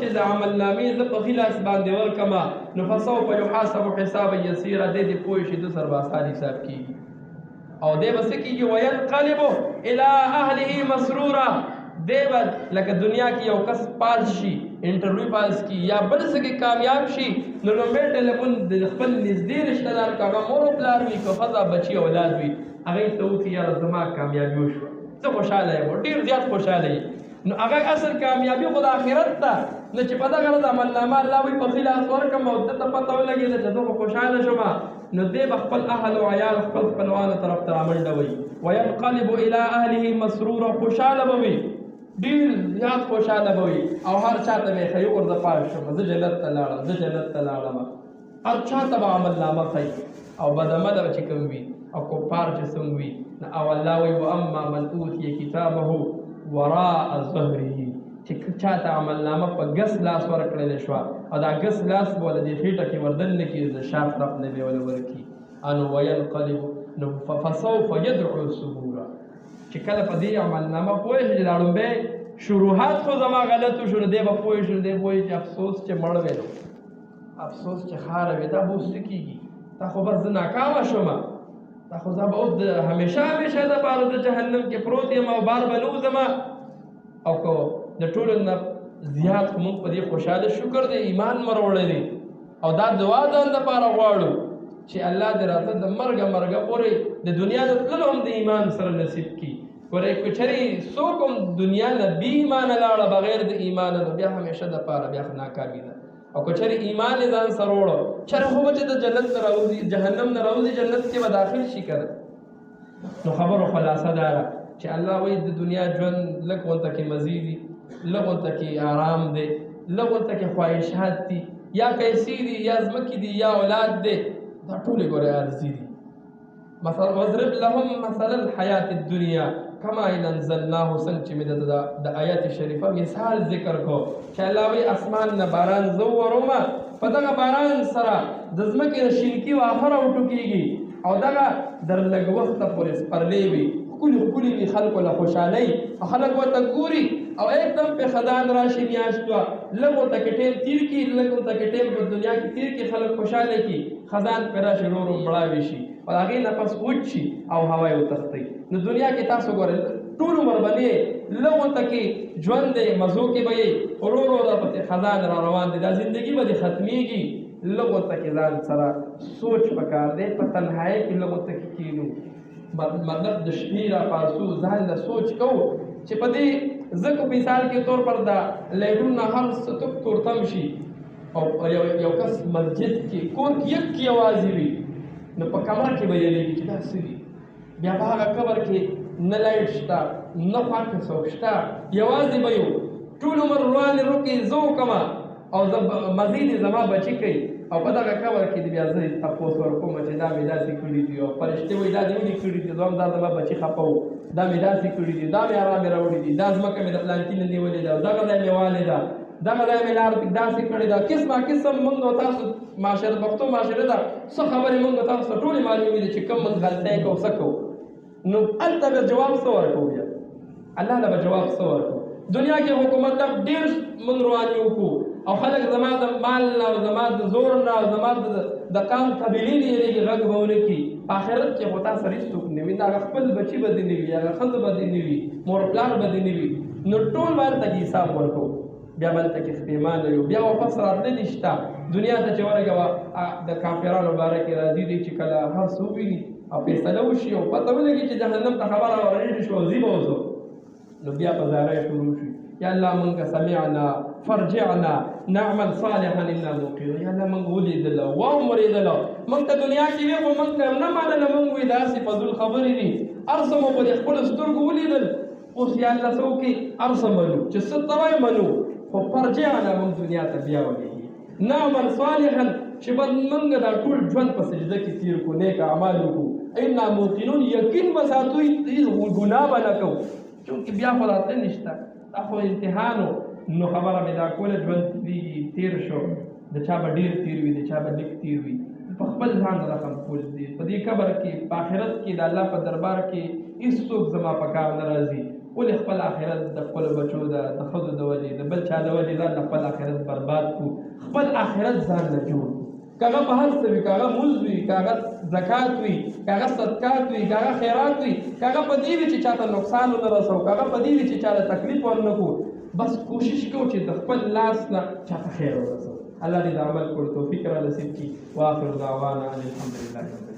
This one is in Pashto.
چې د عمل نامې زه په ښي لاس باندې ورکړمه نو فسوف یحاسب حسابا یسیرا دی دې پوه شي د سر به آسان حساب کېږي او دی به څه کېږي وینقلب الی اهله مسرورا دی به لکه دنیا کې یو کس پاس شي انټرویو پاس کي یا بل څه کې کامیاب شي نو لومړی ټلیفون د خپل نږدې رشته دار که هغه مور و پلار وي که ښځه بچي اولاد وي هغې ته وکړي یاره زما کامیابي وشوه زه خوشحاله یم ډېر زیات خوشحاله یم نو هغه اصل کامیابي خو د آخرت ته نه چې په دغه ورځ عملنامه الله وایي په ښي لاس ورکړم او ده ته پته ولګېده چې زه خو خوشحاله شوم نو دی به خپل اهل او عیال خپل خپلوانو طرف ته رامنډه وي وینقلب الی اهله مسرورا خوشحاله به وي ډېر زیات خوشحاله به وي او هر چا ته به یې ښیي ورته پاس شوم زه جنت ته لاړم زه جنت ته لاړم هر چا ته به عملنامه ښیي او بدعمله به چې کوم وي او کفار چې څنګه وي او الله وایي واما من اوتي کتابه وراء ظهره چې چا ته عملنامه په ګس لاس ورکړلی شوه او دا ګس لاس به له دې خېټه کې وردننه کړي د شا طرف نه به یې وله ورکړي انو وینقلب نو فسوف یدعو ثبورا چې کله په دې عملنامه پوه شي چې دا لومبی شروحات خو زما غلط وشو نو دی به پوه شو دی به وایي چې افسوس چې مړ وی نو افسوس چې خاره وې دا به اوس څه کېږي دا خو بس زه ناکامه شومه دا خو زه به اوس د همیشه همیشه دپاره د جهنم کې پروت یم او بار به نه وځمه او که د ټولو نه زیات خو موږ په دې خوشحاله شکر دی ایمان مو راوړی دی او دا دعا ځان دپاره غواړو چې الله دې راته د مرګه پورې د دنیا د تللو هم د ایمان سره نصیب کړي ګورئ که چېرې څوک هم دنیا نه بې ایمانه لاړه بغیر د ایمانه نو بیا همیشه دپاره بیا ناکامي ده او که چېرې ایمان یې ځان سره وړو چېرې خو به چې د جنت نه راوځي جهنم نه راوځي جنت کې به داخل شي که نو خبرو خلاصه دا ده چې الله وایي د دنیا ژوند لږ غونته کې مزې دي لږ غونته کې آرام دی لږ غونته کې خواهشات دي یا پیسې دي یا ځمکې دي یا اولاد دی دا ټولې ګورې عارضي دي واضرب لهم مثل الحیات الدنیا کما ان انزلناه څنګه چې مې د آیات شریفه مثال ذکر کو چې الله وایي اسمان نه باران زه وورومه په دغه باران سره د ځمکې د شینکي واښه راوټوکېږي او دغه در لږ وخته پورې سپرلې وي ښکلي وي خلکو له خوشحالۍ او خلک ورته ګوري او एकदम په خدان راشي میاشتوه لږ ورته کې ټیم تیر کړي لږ ورته کې ټیم په دنیا کې تیر کړي خلک خوشحاله کړي خزان پرې راشي ورو ورو مړاوي شي او د هغې نه پس وچ شي او هوا یې وتښتوي نو دنیا کې تاسو ګورئ ټول عمر به نه لږ ورته کې ژوند دی مزو کې به یې ورو ورو درپسې خزان را روان دی دا زندګي به دې ختمېږي لږ ورته کې ځان سره سوچ پکار دی په تنهایۍ کې لږ ورته کې کښېنو مطلب د شپې را پاسو ځان له سوچ کوو چې په دې ځکه مثال کې طور پر د لایټون نه هر څه تورتم شي او یو کس مسجد کې کور کې یک یوازې وي نو په کمره کې به یېرېږي چې دا څه وي بیا په هغه قبر کې نه لایټ شته نه پاکه څوک شته یوازې به یو ټول عمر روانې روکې زه وکړمه او مزید یې زما بچي کوي او په دغه قبر کې بیا زه تپوس ورکوم چې دا مې داسې کړي دي او فرشتې وایي دا دې ولې کړي دي زه هم دا زما بچي خفه و دا مې داسې کړي دي دا مې ارامې راوړي دي دا ځمکه مې د پلانکي نه نیولې ده او دغه ځای مې والې ده دغه ځای مې لار داسې کړې ده قسمه قسم موږ او تاسو معاشره پښتو معاشره ده څه خبرې موږ او تاسو ټولې معلومې دي چې کوم موږ غلطۍ کوو څه کوو نو هلته به جواب څه ورکوو بیا الله له به جواب څه ورکوو دنیا کې حکومت ته ډېر موږ رواني وکړو او خلک زما د مال نه او زما د زور نه او زما د قام قبیلې نه یېرېږي غږ به ونه کړي په آخرت کې خو تا سره هېڅوک نه وي د هغه خپل بچي به دې نه وي هغه ښځه به دې نه وي مور پلار به دې نه وي نو ټول به هلته کې حساب ورکوو بیا به هلته کې ستیمانه یو بیا واپس راتللی شته دنیا ته چې ورګه د کافرانو باره کې راځي دی چې کله هر څه وویني او فیصله وشي او پته ولګي چې جهنم ته خبره ورېږي شو ځي به وځو نو بیا په زاری شروع شي یا الله مونږ سمعنا فرجعنا نعمل صالحا انا موقنون یا الله مونږ ولیدله واورېدله مونږ ته دنیا کې وي خو مونږ ته نه منله مونږ وایي داسې فضول خبرې دي هر څه مو په دې خپلو سترګو ولیدل اوس یا الله څه وکړي هر څه منو چې څه ته وایي منو خو فرجعنا مونږ دنیا ته بیا ولېږي نعمل صالحا چې بد مونږ دا ټول ژوند په سجده کې تېر کړو نیک اعمال وکړو انا موقنون یقین به ساتو ګناه به نه کوو چونکې بیا خو راته نشته دا خو امتحانو نو خبره مې دا کوله ژوند تېرېږي تېر شو د چا به ډېر تېر وي د چا به لږ تېر وي په خپل ځان رقم کول دي په دې قبر کې په آخرت کې د الله په دربار کې هېڅوک زما په کار نه راځي ولې خپل آخرت د خپلو بچو د ښځو د وجې د بل چا د وجې ځان خپل آخرت برباد کړو. خپل آخرت ځان نه جوړ که هغه په هر څه وي، که هغه مونځ وي، که هغه زکات وي، که هغه صدقات وي، که هغه خیرات وي، که هغه په دې وي چې چاته نقصان ونه رسوو، که هغه په دې وي چې چاته تکلیف ورنه کړو، بس کوشش کوو چې د خپل لاس نه چاته خیر ورسوو. الله دې د عمل کولو توفیق را نصیب کړي. واخر دعوانا ان الحمد لله.